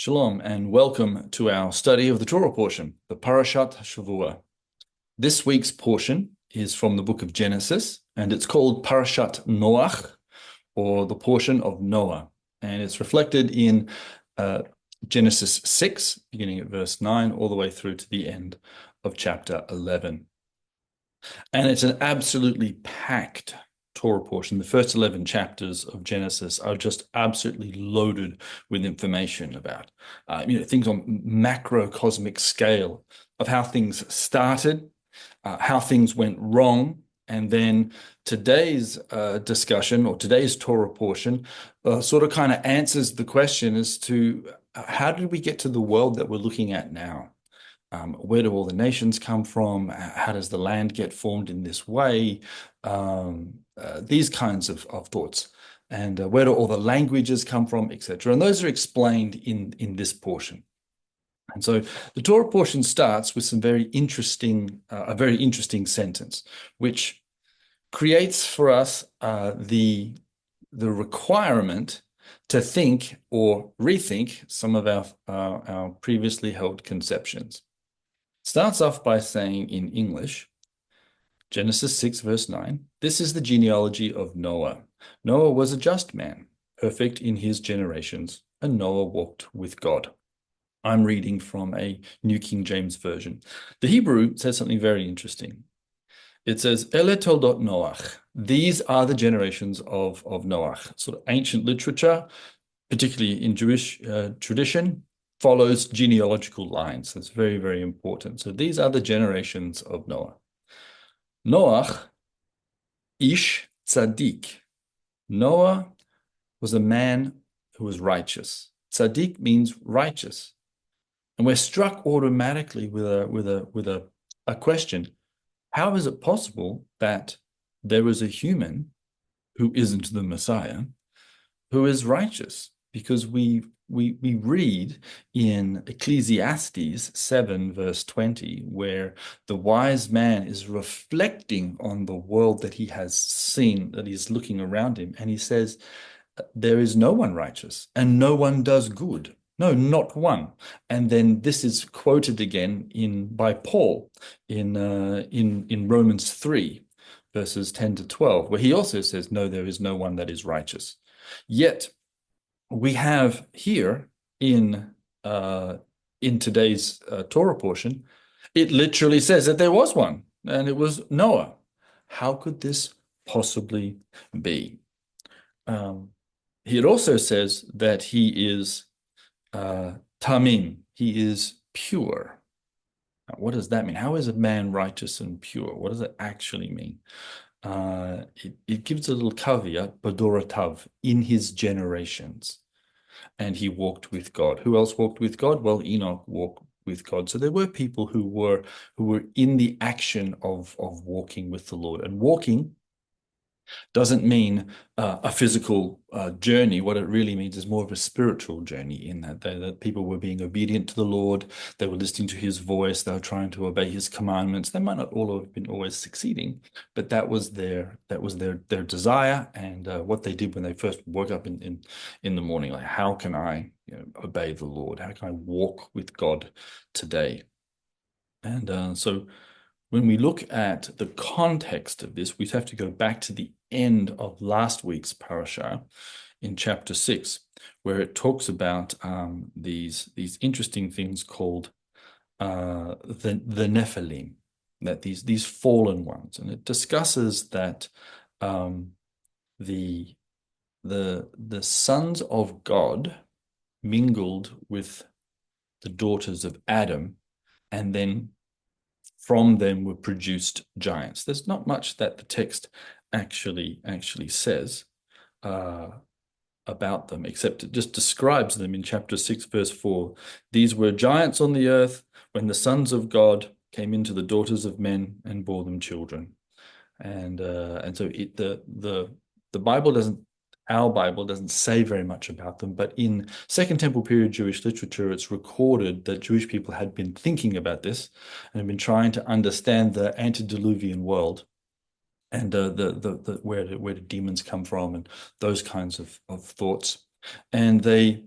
Shalom and welcome to our study of the Torah portion, the Parashat Shavua. This week's portion is from the book of Genesis, and it's called Parashat Noach, or the portion of Noah. And it's reflected in Genesis 6, beginning at verse 9, all the way through to the end of chapter 11. And it's an absolutely packed Torah portion. The first 11 chapters of Genesis are just absolutely loaded with information about, things on macrocosmic scale of how things started, how things went wrong, and then today's discussion or today's Torah portion sort of kind of answers the question as to how did we get to the world that we're looking at now? Where do all the nations come from? How does the land get formed in this way? These kinds of thoughts. And where do all the languages come from, etc. And those are explained in this portion. And so the Torah portion starts with a very interesting sentence, which creates for us the requirement to think or rethink some of our previously held conceptions. Starts off by saying in English, Genesis 6, verse 9, this is the genealogy of Noah. Noah was a just man, perfect in his generations, and Noah walked with God. I'm reading from a New King James Version. The Hebrew says something very interesting. It says, Ele toldot Noach. These are the generations of Noach. Sort of ancient literature, particularly in Jewish tradition, follows genealogical lines. That's very, very important. So these are the generations of Noah. Noach, ish tzaddik. Noah was a man who was righteous. Tzaddik means righteous. And we're struck automatically with a question. How is it possible that there is a human who isn't the Messiah who is righteous? Because we read in Ecclesiastes 7, verse 20, where the wise man is reflecting on the world that he has seen, that he's looking around him, and he says, there is no one righteous, and no one does good. No, not one. And then this is quoted again by Paul in Romans 3, verses 10 to 12, where he also says, no, there is no one that is righteous. Yet we have here in today's Torah portion, it literally says that there was one, and it was Noah. How could this possibly be? It also says that he is tamim, he is pure. Now, what does that mean? How is a man righteous and pure? What does it actually mean? It gives a little caveat, badoratav, in his generations. And he walked with God. Who else walked with God? Well, Enoch walked with God. So there were people who were in the action of walking with the Lord. And walking doesn't mean a physical journey. What it really means is more of a spiritual journey, in that people were being obedient to the Lord. They were listening to his voice. They were trying to obey his commandments. They might not all have been always succeeding, but that was their desire, and what they did when they first woke up in the morning. Like, how can I obey the Lord? How can I walk with God today? And so when we look at the context of this, we have to go back to the end of last week's parasha in chapter 6, where it talks about these interesting things called the Nephilim, that these fallen ones, and it discusses that the sons of God mingled with the daughters of Adam, and then from them were produced giants. There's not much that the text actually says about them, except it just describes them in chapter 6, verse 4. These were giants on the earth when the sons of God came into the daughters of men and bore them children. And so our Bible doesn't say very much about them, but in Second Temple period Jewish literature, it's recorded that Jewish people had been thinking about this and had been trying to understand the antediluvian world and where do demons come from and those kinds of thoughts. And they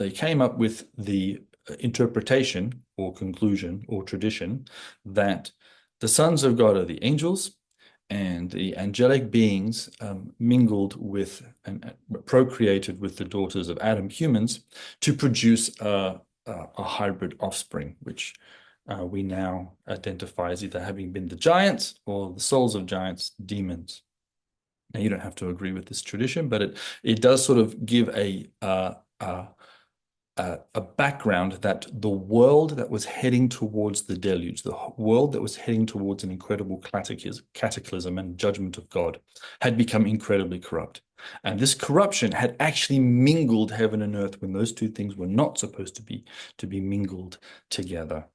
they came up with the interpretation or conclusion or tradition that the sons of God are the angels, and the angelic beings mingled with and procreated with the daughters of Adam, humans, to produce a hybrid offspring, which we now identify as either having been the giants or the souls of giants, demons. Now, you don't have to agree with this tradition, but it does sort of give a background that the world that was heading towards the deluge, the world that was heading towards an incredible cataclysm and judgment of God, had become incredibly corrupt. And this corruption had actually mingled heaven and earth when those two things were not supposed to be mingled together.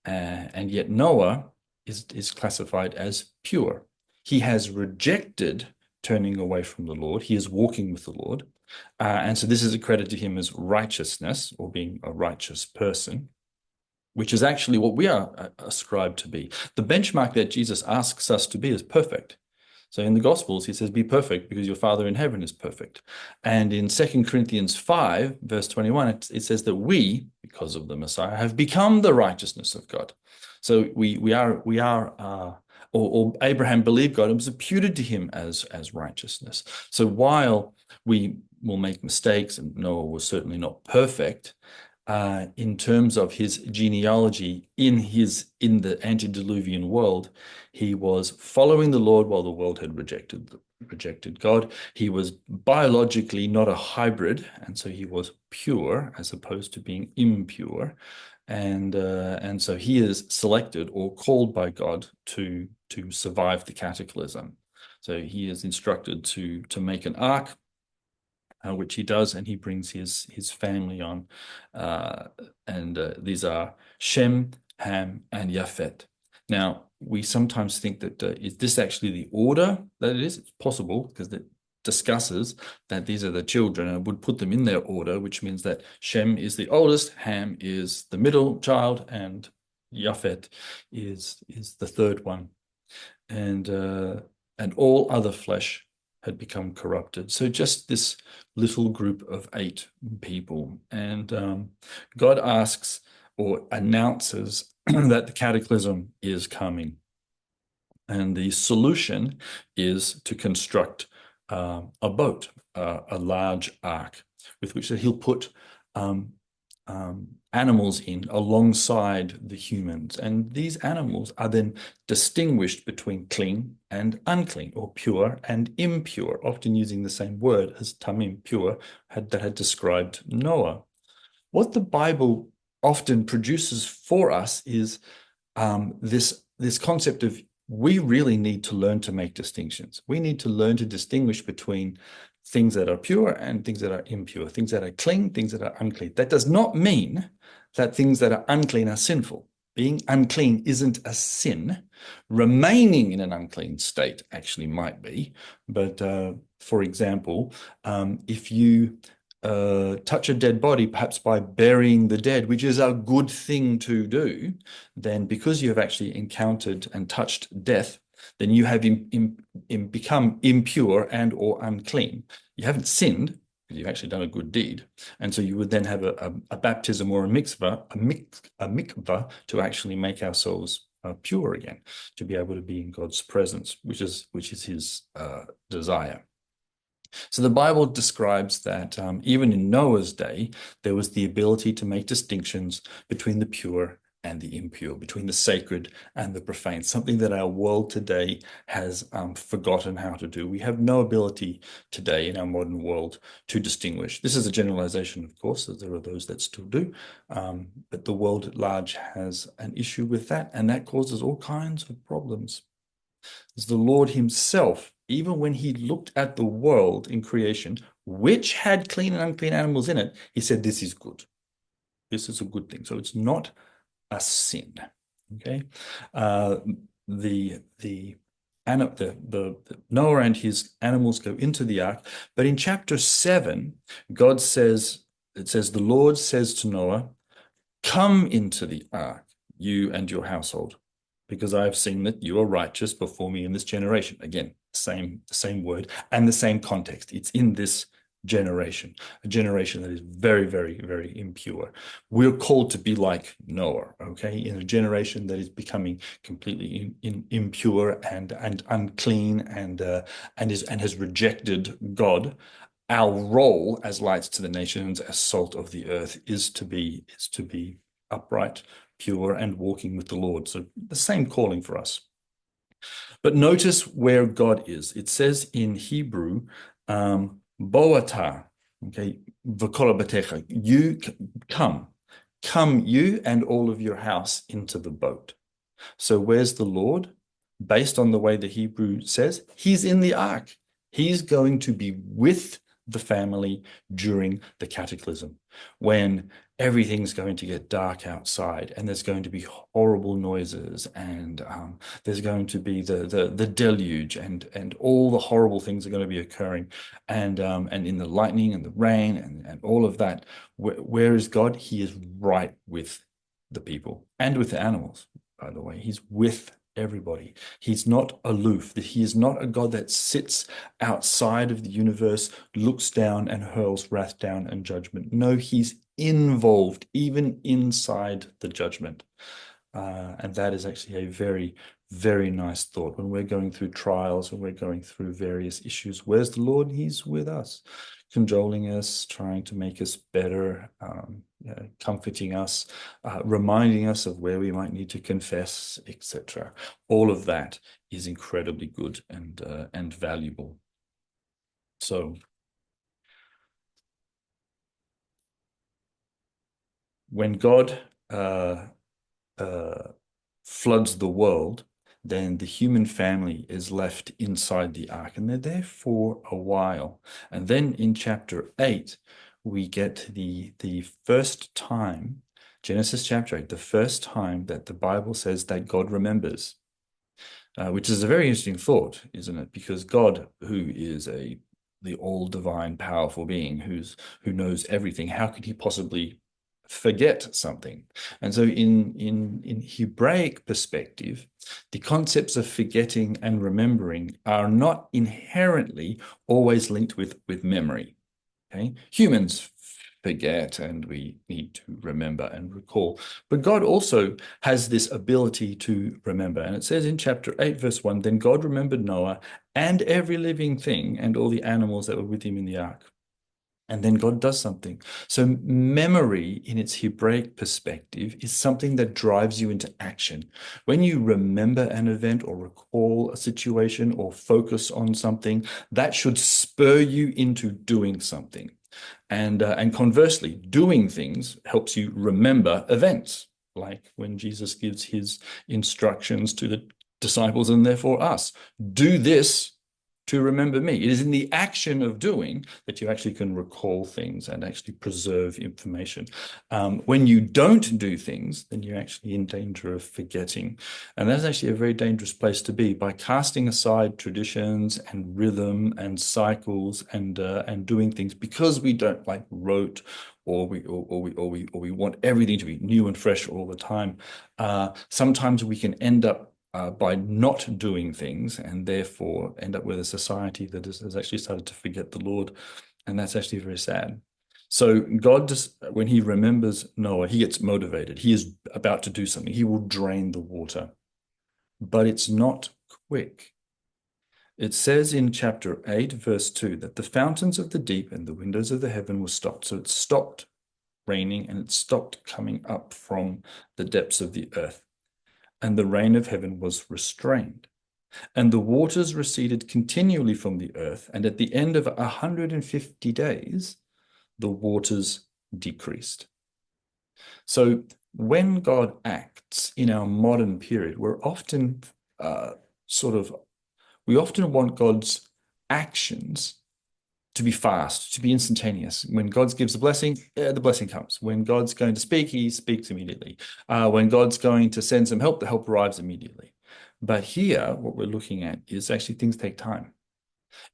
And yet Noah is classified as pure. He has rejected turning away from the Lord. He is walking with the Lord. And so this is accredited to him as righteousness, or being a righteous person, which is actually what we are ascribed to be. The benchmark that Jesus asks us to be is perfect. So in the Gospels, he says, be perfect because your Father in heaven is perfect. And in 2 Corinthians 5, verse 21, it says that we, because of the Messiah, have become the righteousness of God. So we are or Abraham believed God and was imputed to him as righteousness. So while we will make mistakes, and Noah was certainly not perfect, in terms of his genealogy in the antediluvian world, he was following the Lord while the world had rejected God. He was biologically not a hybrid, and so he was pure as opposed to being impure. And so he is selected or called by God to survive the cataclysm. So he is instructed to make an ark, which he does, and he brings his family on. These are Shem, Ham, and Japhet. Now, we sometimes think that is this actually the order that it is? It's possible because it discusses that these are the children and would put them in their order, which means that Shem is the oldest, Ham is the middle child, and Japhet is the third one. And all other flesh had become corrupted. So just this little group of 8 people. And God asks or announces that the cataclysm is coming. And the solution is to construct a boat, a large ark, with which he'll put animals in alongside the humans. And these animals are then distinguished between clean and unclean, or pure and impure, often using the same word as tamim, pure, that had described Noah. What the Bible often produces for us is this concept of we really need to learn to make distinctions. We need to learn to distinguish between things that are pure and things that are impure, things that are clean, things that are unclean. That does not mean that things that are unclean are sinful. Being unclean isn't a sin. Remaining in an unclean state actually might be. But for example, if you touch a dead body, perhaps by burying the dead, which is a good thing to do, then because you have actually encountered and touched death, then you have become impure and or unclean. You haven't sinned, because you've actually done a good deed. And so you would then have a baptism or a mikvah to actually make ourselves pure again, to be able to be in God's presence, which is his desire. So the Bible describes that even in Noah's day, there was the ability to make distinctions between the pure and the impure, between the sacred and the profane, something that our world today has forgotten how to do. We have no ability today in our modern world to distinguish. This is a generalization, of course, as there are those that still do, but the world at large has an issue with that, and that causes all kinds of problems. As the Lord himself, even when he looked at the world in creation, which had clean and unclean animals in it, he said, this is good. This is a good thing. So it's not a sin. Okay. The Noah and his animals go into the ark, but in chapter 7, God says, the Lord says to Noah, come into the ark, you and your household, because I have seen that you are righteous before me in this generation. Again, same word and the same context. It's in this generation, a generation that is very, very, very impure. We're called to be like Noah, okay, in a generation that is becoming completely impure and unclean and has rejected God. Our role as lights to the nations, as salt of the earth, is to be upright, pure, and walking with the Lord. So the same calling for us. But notice where God is. It says in Hebrew, Boata, okay, v'kol you come you and all of your house into the boat. So where's the Lord? Based on the way the Hebrew says, he's in the ark. He's going to be with the family during the cataclysm, when everything's going to get dark outside and there's going to be horrible noises and there's going to be the deluge and all the horrible things are going to be occurring and in the lightning and the rain and all of that. Where is God? He is right with the people and with the animals, by the way. He's with everybody. He's not aloof. He is not a God that sits outside of the universe, looks down and hurls wrath down and judgment. No, he's involved even inside the judgment. And that is actually a very, very nice thought. When we're going through trials, when we're going through various issues, where's the Lord? He's with us, cajoling us, trying to make us better, comforting us, reminding us of where we might need to confess, etc. All of that is incredibly good and valuable. So when God floods the world, then the human family is left inside the ark, and they're there for a while. And then in chapter 8, we get the first time, Genesis chapter 8, the first time that the Bible says that God remembers, which is a very interesting thought, isn't it? Because God, who is the all divine, powerful being who knows everything, how could he possibly forget something? And so in Hebraic perspective, the concepts of forgetting and remembering are not inherently always linked with memory. Okay, humans forget and we need to remember and recall, but God also has this ability to remember. And it says in chapter 8 verse 1, then God remembered Noah and every living thing and all the animals that were with him in the ark. And then God does something. So memory in its Hebraic perspective is something that drives you into action. When you remember an event or recall a situation or focus on something, that should spur you into doing something. And conversely, doing things helps you remember events, like when Jesus gives his instructions to the disciples and therefore us. Do this to remember me. It is in the action of doing that you actually can recall things and actually preserve information. When you don't do things, then you're actually in danger of forgetting. And that's actually a very dangerous place to be. By casting aside traditions and rhythm and cycles and doing things because we don't like rote, or we want everything to be new and fresh all the time. Sometimes we can end up by not doing things and therefore end up with a society that has actually started to forget the Lord. And that's actually very sad. So God, when he remembers Noah, he gets motivated. He is about to do something. He will drain the water, but it's not quick. It says in chapter 8, verse 2, that the fountains of the deep and the windows of the heaven were stopped. So it stopped raining and it stopped coming up from the depths of the earth. And the rain of heaven was restrained. And the waters receded continually from the earth. And at the end of 150 days, the waters decreased. So when God acts in our modern period, we're often we often want God's actions to be fast, to be instantaneous. When God gives a blessing, the blessing comes. When God's going to speak, he speaks immediately. When God's going to send some help, the help arrives immediately. But here, what we're looking at is actually things take time.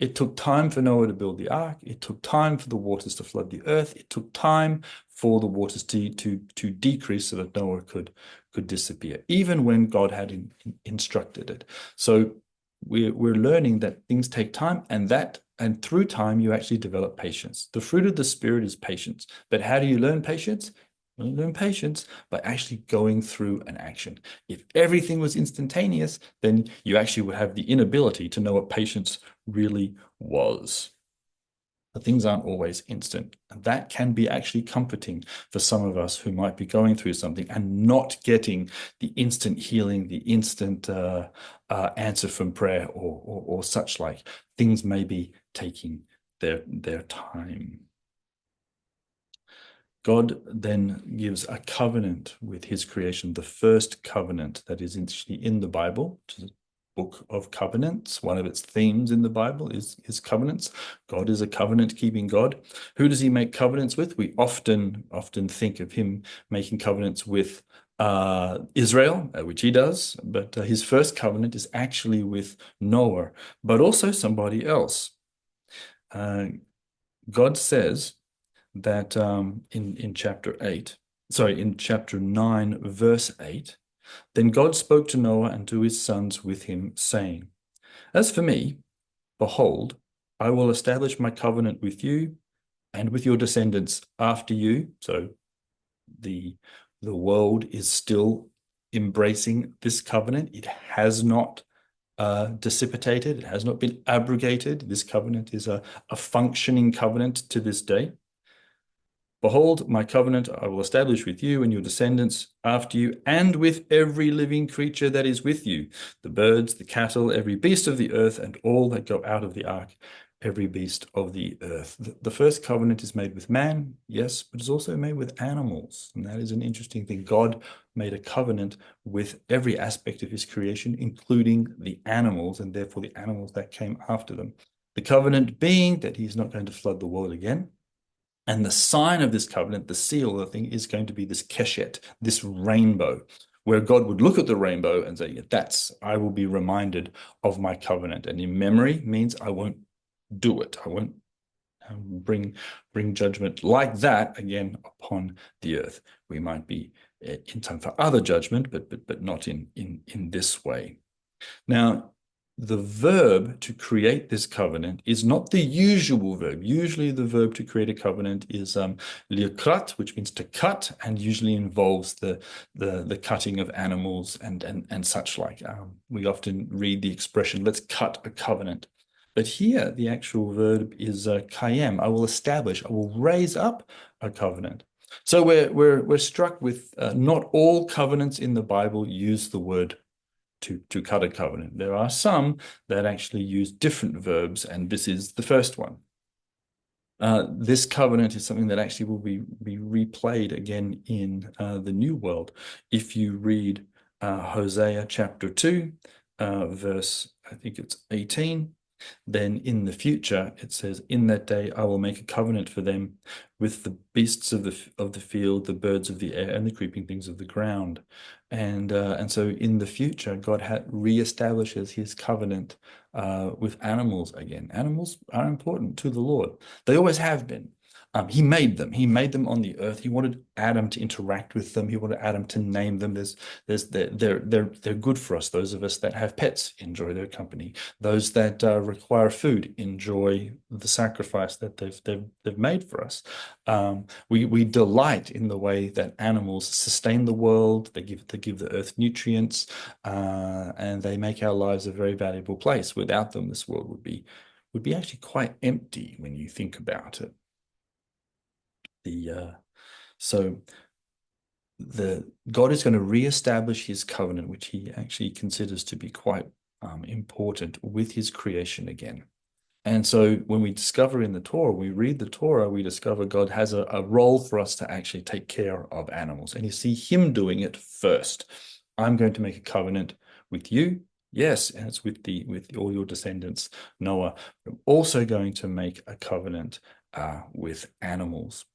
It took time for Noah to build the ark. It took time for the waters to flood the earth. It took time for the waters to decrease so that Noah could disappear, even when God had instructed it. So we're learning that things take time, and that And through time, you actually develop patience. The fruit of the Spirit is patience. But how do you learn patience? You learn patience by actually going through an action. If everything was instantaneous, then you actually would have the inability to know what patience really was. But things aren't always instant. And that can be actually comforting for some of us who might be going through something and not getting the instant healing, the instant answer from prayer or such like. Things may be taking their time. God then gives a covenant with his creation, the first covenant that is actually in the Bible, which is a book of covenants. One of its themes in the Bible is covenants. God is a covenant-keeping God. Who does he make covenants with? We often think of him making covenants with Israel, which he does, but his first covenant is actually with Noah, but also somebody else. God says that in chapter 9, verse 8, then God spoke to Noah and to his sons with him, saying, as for me, behold, I will establish my covenant with you and with your descendants after you. So the world is still embracing this covenant. It has not dissipated. It has not been abrogated. This covenant is a functioning covenant to this day. Behold, my covenant I will establish with you and your descendants after you, and with every living creature that is with you, the birds, the cattle, every beast of the earth, and all that go out of the ark, every beast of the earth. The first covenant is made with man, yes, but it's also made with animals. And that is an interesting thing. God made a covenant with every aspect of his creation, including the animals, and therefore the animals that came after them. The covenant being that he's not going to flood the world again. And the sign of this covenant, the seal of the thing, is going to be this keshet, this rainbow, where God would look at the rainbow and say, yeah, I will be reminded of my covenant. And in memory means I won't do it. I won't bring judgment like that again upon the earth. We might be in time for other judgment, but not in this way. Now, the verb to create this covenant is not the usual verb. Usually the verb to create a covenant is liakrat, which means to cut, and usually involves the cutting of animals and such like. We often read the expression, let's cut a covenant. But here the actual verb is kayem. I will establish, I will raise up a covenant. So we're struck with not all covenants in the Bible use the word to cut a covenant. There are some that actually use different verbs, and this is the first one. This covenant is something that actually will be replayed again in the New World. If you read Hosea chapter 2, verse, I think it's 18, then in the future it says, in that day I will make a covenant for them with the beasts of the field, the birds of the air, and the creeping things of the ground. And so in the future, God reestablishes his covenant with animals again. Animals are important to the Lord. They always have been. He made them. He made them on the earth. He wanted Adam to interact with them. He wanted Adam to name them. They're good for us. Those of us that have pets enjoy their company. Those that require food enjoy the sacrifice that they've made for us. We delight in the way that animals sustain the world. They give the earth nutrients, and they make our lives a very valuable place. Without them, this world would be actually quite empty when you think about it. So God is going to reestablish his covenant, which he actually considers to be quite important, with his creation again. And so when we discover in the Torah, we read the Torah, we discover God has a role for us to actually take care of animals. And you see him doing it first. I'm going to make a covenant with you. Yes, and it's with all your descendants, Noah. I'm also going to make a covenant with animals,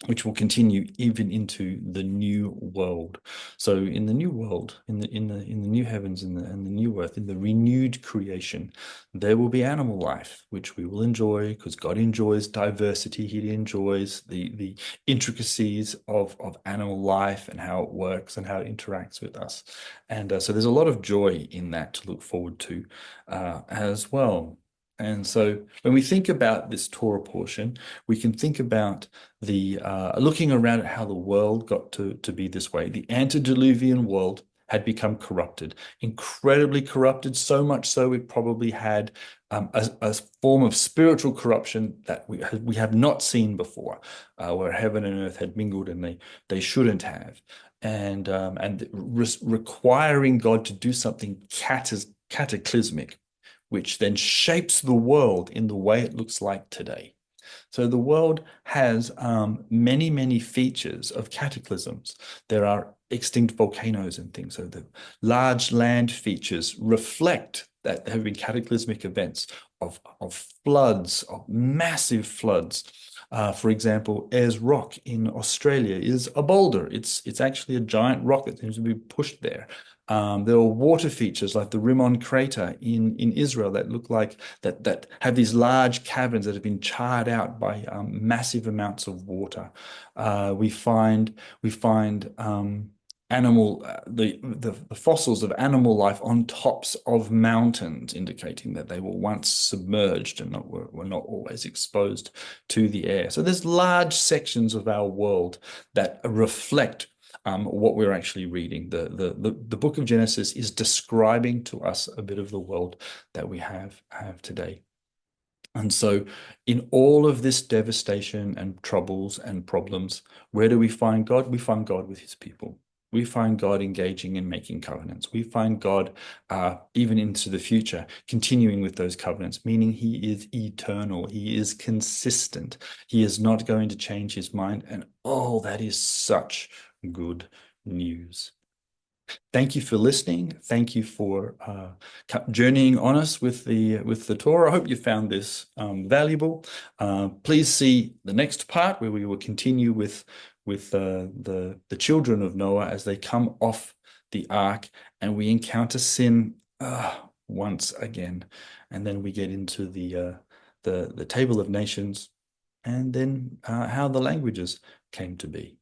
which will continue even into the new world. So in the new world, in the new heavens and the new earth, in the renewed creation, there will be animal life, which we will enjoy because God enjoys diversity. He enjoys the intricacies of animal life and how it works and how it interacts with us. And so there's a lot of joy in that to look forward to as well. And so when we think about this Torah portion, we can think about the looking around at how the world got to be this way. The antediluvian world had become corrupted, incredibly corrupted, so much so it probably had a form of spiritual corruption that we have not seen before, where heaven and earth had mingled and they shouldn't have. And requiring God to do something cataclysmic, which then shapes the world in the way it looks like today. So the world has many, many features of cataclysms. There are extinct volcanoes and things. So the large land features reflect that there have been cataclysmic events of floods, of massive floods. For example, Ayers Rock in Australia is a boulder. It's actually a giant rock that seems to be pushed there. There are water features like the Rimon crater in Israel that look like that have these large caverns that have been charred out by massive amounts of water. We find animal the fossils of animal life on tops of mountains, indicating that they were once submerged and were not always exposed to the air. So there's large sections of our world that reflect what we're actually reading. The book of Genesis is describing to us a bit of the world that we have today. And so in all of this devastation and troubles and problems, where do we find God? We find God with his people. We find God engaging in making covenants. We find God, even into the future, continuing with those covenants, meaning he is eternal. He is consistent. He is not going to change his mind. And oh, that is such good news. Thank you for listening. Thank you for journeying on us with the Torah. I hope you found this valuable. Please see the next part where we will continue with the children of Noah as they come off the ark and we encounter sin once again, and then we get into the table of nations, and then how the languages came to be.